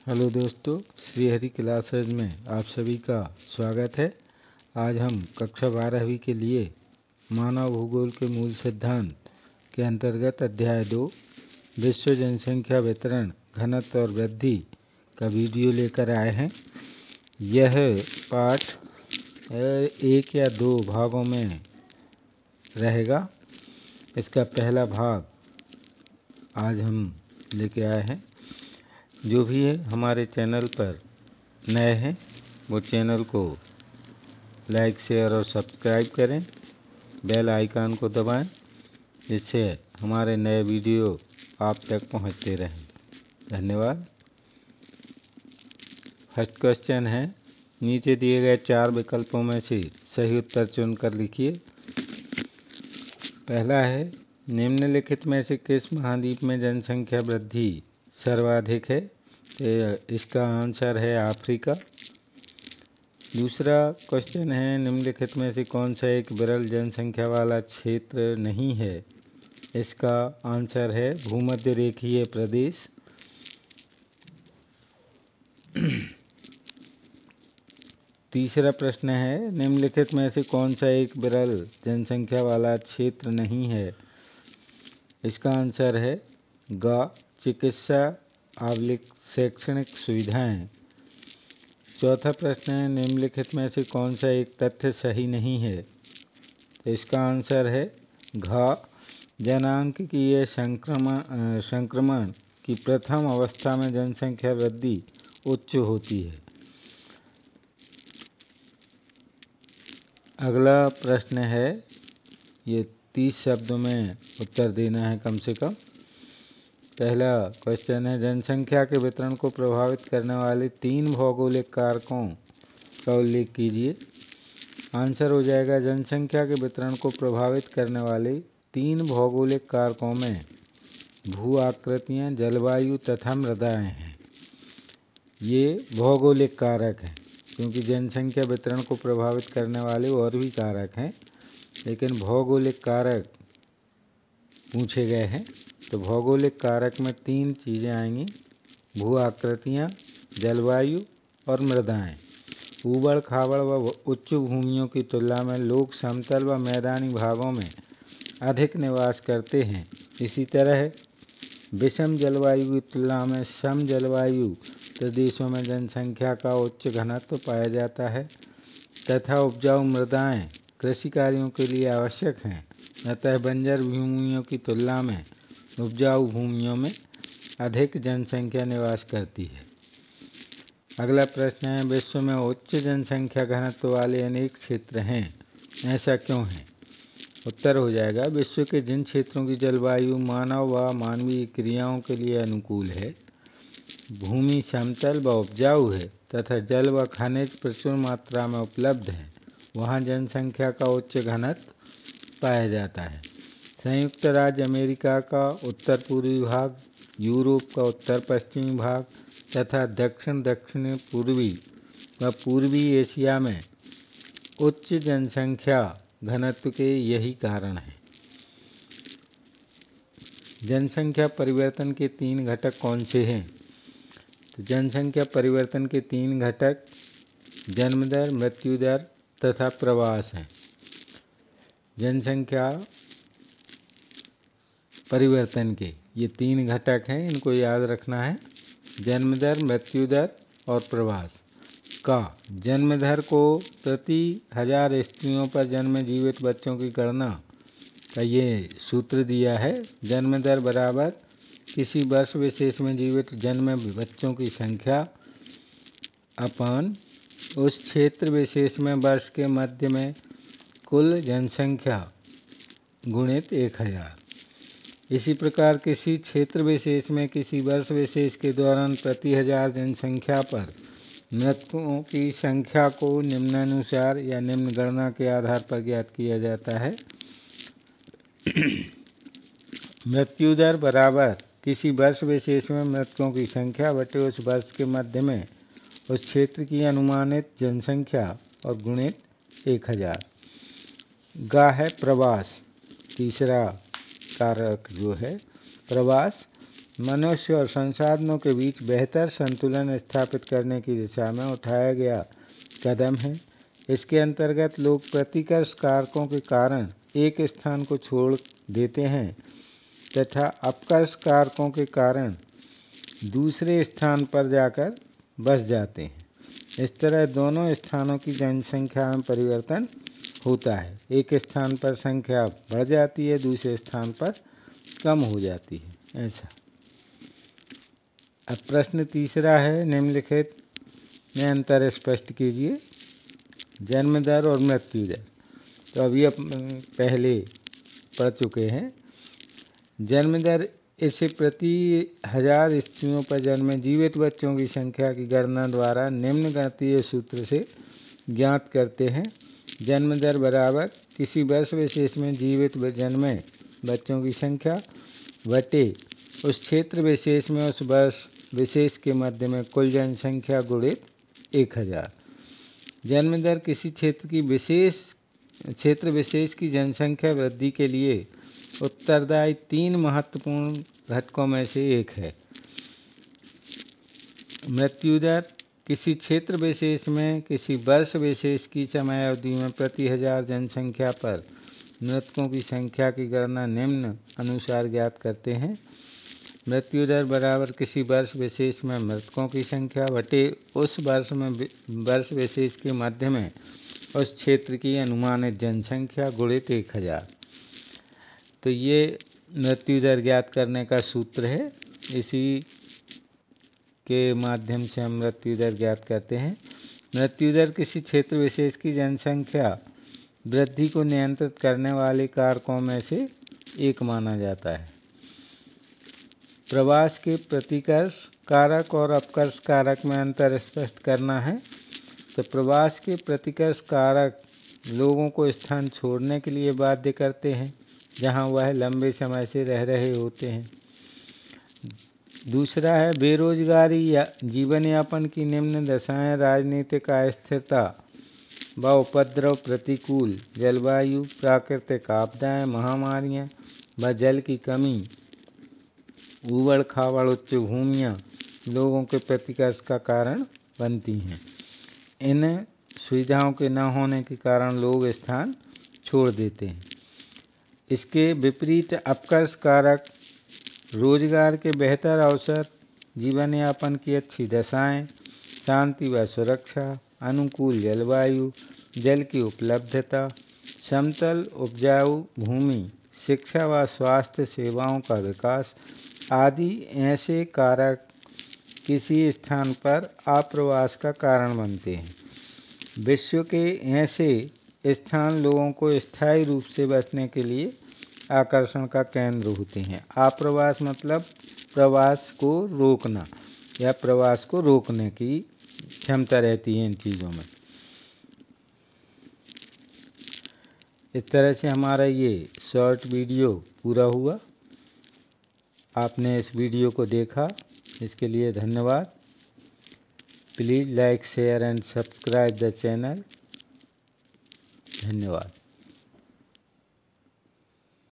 Hello दोस्तों, Shri Hari classes में आप सभी का स्वागत है। आज हम कक्षा 12वीं के लिए मानव भूगोल के मूल सिद्धांत के अंतर्गत अध्याय 2 विश्व जनसंख्या वितरण, घनत्व और वृद्धि का वीडियो लेकर आए हैं। यह पाठ 1 या 2 भागों में रहेगा। इसका पहला भाग आज हम लेके आए हैं। जो भी है हमारे चैनल पर नए हैं वो चैनल को लाइक, शेयर और सब्सक्राइब करें। बेल आइकन को दबाएं, जिससे हमारे नए वीडियो आप तक पहुंचते रहें। धन्यवाद। फर्स्ट क्वेश्चन है, नीचे दिए गए 4 विकल्पों में से सही उत्तर चुनकर लिखिए। पहला है, निम्नलिखित में से किस महाद्वीप में जनसंख्या वृद्धि सर्वाधिक है? इसका आंसर है अफ्रीका। दूसरा क्वेश्चन है, निम्नलिखित में से कौन सा एक विरल जनसंख्या वाला क्षेत्र नहीं है? इसका आंसर है भूमध्य रेखीय प्रदेश। तीसरा प्रश्न है, निम्नलिखित में से कौन सा एक विरल जनसंख्या वाला क्षेत्र नहीं है? इसका आंसर है ग, चिकित्सा आवलिक शैक्षणिक सुविधाएं। चौथा प्रश्न है, निम्नलिखित में से कौन सा एक तथ्य सही नहीं है? तो इसका आंसर है घ, जनांकीय संक्रमण की प्रथम अवस्था में जनसंख्या वृद्धि उच्च होती है। अगला प्रश्न है, ये 30 शब्दों में उत्तर देना है कम से कम। पहला क्वेश्चन है, जनसंख्या के वितरण को प्रभावित करने वाले 3 भौगोलिक कारकों का उल्लेख कीजिए। आंसर हो जाएगा, जनसंख्या के वितरण को प्रभावित करने वाले 3 भौगोलिक कारकों में भू आकृतियाँ, जलवायु तथा मृदाएँ हैं। ये भौगोलिक कारक हैं, क्योंकि जनसंख्या वितरण को प्रभावित करने वाले और भी कारक हैं, लेकिन भौगोलिक कारक पूछे गए हैं। तो भौगोलिक कारक में 3 चीज़ें आएंगी, भू आकृतियाँ, जलवायु और मृदाएँ। ऊबड़ खाबड़ व उच्च भूमियों की तुलना में लोग समतल व मैदानी भागों में अधिक निवास करते हैं। इसी तरह विषम जलवायु की तुलना में सम जलवायु प्रदेशों में जनसंख्या का उच्च घनत्व पाया जाता है तथा उपजाऊ मृदाएँ कृषि कार्यों के लिए आवश्यक हैं। अतः बंजर भूमियों की तुलना में उपजाऊ भूमियों में अधिक जनसंख्या निवास करती है। अगला प्रश्न है, विश्व में उच्च जनसंख्या घनत्व वाले अनेक क्षेत्र हैं, ऐसा क्यों है? उत्तर हो जाएगा, विश्व के जिन क्षेत्रों की जलवायु मानव व मानवीय क्रियाओं के लिए अनुकूल है, भूमि समतल व उपजाऊ है तथा जल व खनिज प्रचुर मात्रा में उपलब्ध है, वहाँ जनसंख्या का उच्च घनत्व पाया जाता है। संयुक्त राज्य अमेरिका का उत्तर पूर्वी भाग, यूरोप का उत्तर पश्चिमी भाग तथा दक्षिण दक्षिण पूर्वी व पूर्वी एशिया में उच्च जनसंख्या घनत्व के यही कारण हैं। जनसंख्या परिवर्तन के 3 घटक कौन से हैं? तो जनसंख्या परिवर्तन के 3 घटक जन्म दर, मृत्यु दर तथा प्रवास हैं। जनसंख्या परिवर्तन के ये 3 घटक हैं, इनको याद रखना है, जन्म दर, मृत्यु दर और प्रवास का। जन्म दर को प्रति 1000 स्त्रियों पर जन्म जीवित बच्चों की गणना का ये सूत्र दिया है। जन्म दर बराबर किसी वर्ष विशेष में जीवित जन्म बच्चों की संख्या अपान उस क्षेत्र विशेष में वर्ष के मध्य में कुल जनसंख्या गुणित 1000। इसी प्रकार किसी क्षेत्र विशेष में किसी वर्ष विशेष के दौरान प्रति 1000 जनसंख्या पर मृतकों की संख्या को निम्नानुसार या निम्न गणना के आधार पर ज्ञात किया जाता है। मृत्यु दर बराबर किसी वर्ष विशेष में मृतकों की संख्या बटे उस वर्ष के मध्य में उस क्षेत्र की अनुमानित जनसंख्या और गुणित 1000। गा है प्रवास, तीसरा कारक जो है प्रवास। मनुष्य और संसाधनों के बीच बेहतर संतुलन स्थापित करने की दिशा में उठाया गया कदम है। इसके अंतर्गत लोग प्रतिकर्ष कारकों के कारण एक स्थान को छोड़ देते हैं तथा अपकर्ष कारकों के कारण दूसरे स्थान पर जाकर बस जाते हैं। इस तरह दोनों स्थानों की जनसंख्या में परिवर्तन होता है। एक स्थान पर संख्या बढ़ जाती है, दूसरे स्थान पर कम हो जाती है, ऐसा। अब प्रश्न तीसरा है, निम्नलिखित में अंतर स्पष्ट कीजिए। जन्म दर और मृत्यु दर तो अभी पहले पढ़ चुके हैं। जन्म दर इसे प्रति 1000 स्त्रियों पर जन्मे जीवित बच्चों की संख्या की गणना द्वारा निम्न गणितीय सूत्र से ज्ञात करते हैं। जन्म दर बराबर किसी वर्ष विशेष में जीवित जन्मे बच्चों की संख्या बटे उस क्षेत्र विशेष में उस वर्ष विशेष के मध्य में कुल जनसंख्या गुणित 1000। जन्म दर किसी क्षेत्र विशेष की जनसंख्या वृद्धि के लिए उत्तरदायी 3 महत्वपूर्ण घटकों में से एक है। मृत्यु दर किसी क्षेत्र विशेष में किसी वर्ष विशेष की समय अवधि में प्रति 1000 जनसंख्या पर मृतकों की संख्या की गणना निम्न अनुसार ज्ञात करते हैं। मृत्यु दर बराबर किसी वर्ष विशेष में मृतकों की संख्या बटे उस वर्ष विशेष के मध्य में उस क्षेत्र की अनुमानित जनसंख्या गुणित 1000। तो ये मृत्यु दर ज्ञात करने का सूत्र है। इसी के माध्यम से हम मृत्यु दर ज्ञात करते हैं। मृत्यु दर किसी क्षेत्र विशेष की जनसंख्या वृद्धि को नियंत्रित करने वाले कारकों में से एक माना जाता है। प्रवास के प्रतिकर्ष कारक और अपकर्ष कारक में अंतर स्पष्ट करना है। तो प्रवास के प्रतिकर्ष कारक लोगों को स्थान छोड़ने के लिए बाध्य करते हैं जहां वह लंबे समय से रह रहे होते हैं। दूसरा है बेरोजगारी या जीवन यापन की निम्न दशाएं, राजनीतिक अस्थिरता व उपद्रव, प्रतिकूल जलवायु, प्राकृतिक आपदाएं, महामारियां व जल की कमी, ऊबड़ खाबड़ उच्च भूमियाँ लोगों के प्रतिकर्ष का कारण बनती हैं। इन सुविधाओं के न होने के कारण लोग स्थान छोड़ देते हैं। इसके विपरीत अपकर्ष कारक रोजगार के बेहतर अवसर, जीवन यापन की अच्छी दशाएं, शांति व सुरक्षा, अनुकूल जलवायु, जल की उपलब्धता, समतल उपजाऊ भूमि, शिक्षा व स्वास्थ्य सेवाओं का विकास आदि ऐसे कारक किसी स्थान पर आप्रवास का कारण बनते हैं। विश्व के ऐसे स्थान लोगों को स्थायी रूप से बसने के लिए आकर्षण का केंद्र होते हैं। आप्रवास मतलब प्रवास को रोकना या प्रवास को रोकने की क्षमता रहती है इन चीज़ों में। इस तरह से हमारा ये शॉर्ट वीडियो पूरा हुआ। आपने इस वीडियो को देखा, इसके लिए धन्यवाद। Please like, share and subscribe the channel. धन्यवाद।